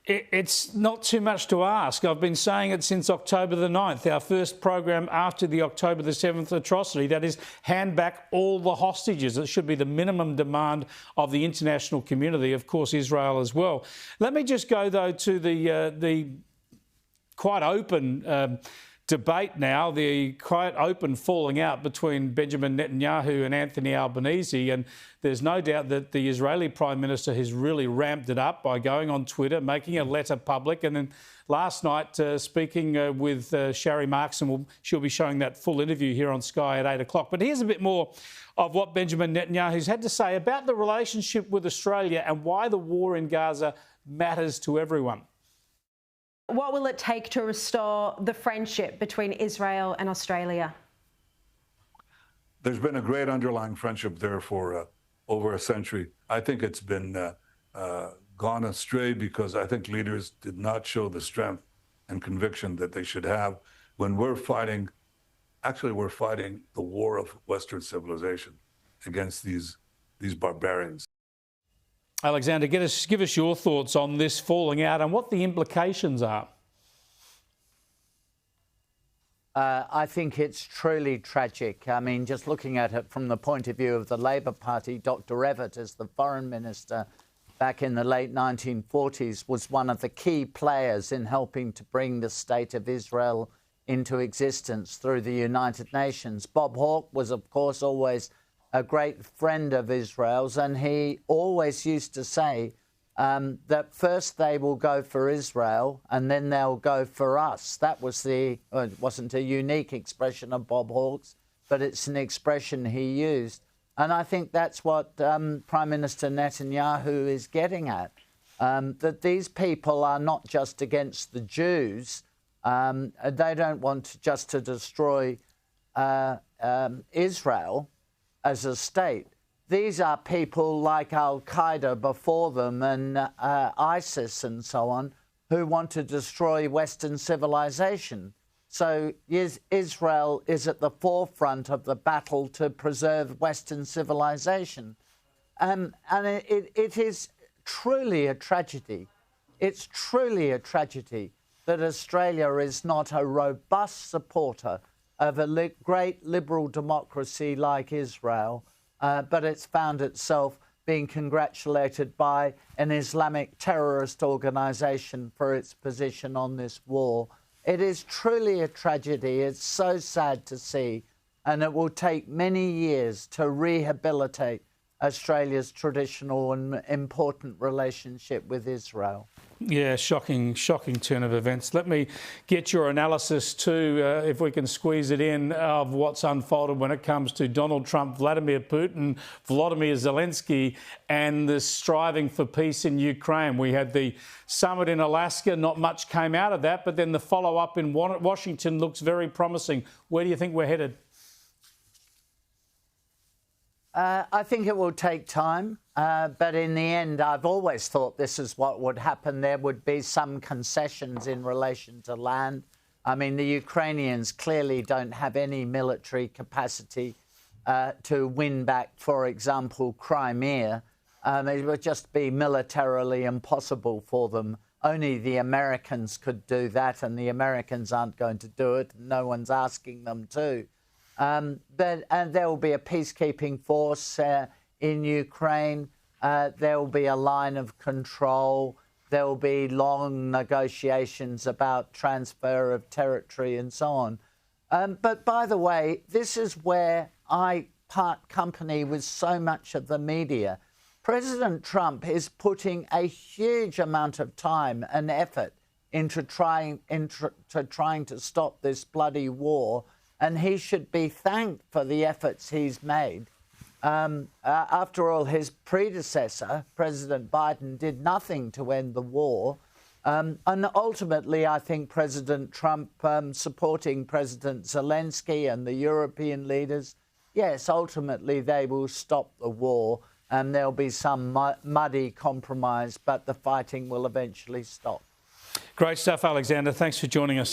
It's not too much to ask. I've been saying it since October the 9th, our first program after the October the 7th atrocity. That is, hand back all the hostages. It should be the minimum demand of the international community, of course, Israel as well. Let me just go, though, to the quite open debate now, the quite open falling out between Benjamin Netanyahu and Anthony Albanese. And there's no doubt that the Israeli Prime Minister has really ramped it up by going on Twitter, making a letter public. And then last night, speaking with Sharry Marks, and she'll be showing that full interview here on Sky at 8 o'clock. But here's a bit more of what Benjamin Netanyahu's had to say about the relationship with Australia and why the war in Gaza matters to everyone. What will it take to restore the friendship between Israel and Australia? There's been a great underlying friendship there for over a century. I think it's been gone astray because I think leaders did not show the strength and conviction that they should have when we're fighting. Actually, we're fighting the war of Western civilization against these barbarians. Alexander, give us your thoughts on this falling out and what the implications are. I think it's truly tragic. I mean, just looking at it from the point of view of the Labor Party, Dr. Everett, as the foreign minister back in the late 1940s, was one of the key players in helping to bring the state of Israel into existence through the United Nations. Bob Hawke was, of course, always a great friend of Israel's, and he always used to say that first they will go for Israel and then they'll go for us. That was it wasn't a unique expression of Bob Hawke's, but it's an expression he used. And I think that's what Prime Minister Netanyahu is getting at, that these people are not just against the Jews. They don't want just to destroy Israel as a state. These are people like Al-Qaeda before them and ISIS and so on, who want to destroy Western civilization. So Israel is at the forefront of the battle to preserve Western civilization. And it is truly a tragedy. It's truly a tragedy that Australia is not a robust supporter of a great liberal democracy like Israel, but it's found itself being congratulated by an Islamic terrorist organisation for its position on this war. It is truly a tragedy. It's so sad to see, and it will take many years to rehabilitate Australia's traditional and important relationship with Israel. Yeah, shocking turn of events. Let me get your analysis too, if we can squeeze it in, of what's unfolded when it comes to Donald Trump, Vladimir Putin, Volodymyr Zelensky, and the striving for peace in Ukraine. We had the summit in Alaska, not much came out of that, but then the follow-up in Washington looks very promising. Where do you think we're headed? I think it will take time, but in the end, I've always thought this is what would happen. There would be some concessions in relation to land. I mean, the Ukrainians clearly don't have any military capacity to win back, for example, Crimea. It would just be militarily impossible for them. Only the Americans could do that, and the Americans aren't going to do it. No one's asking them to. And there will be a peacekeeping force in Ukraine. There will be a line of control. There will be long negotiations about transfer of territory and so on. But by the way, this is where I part company with so much of the media. President Trump is putting a huge amount of time and effort into trying to stop this bloody war. And he should be thanked for the efforts he's made. After all, his predecessor, President Biden, did nothing to end the war. And ultimately, I think President Trump supporting President Zelensky and the European leaders, yes, ultimately they will stop the war and there'll be some muddy compromise, but the fighting will eventually stop. Great stuff, Alexander. Thanks for joining us.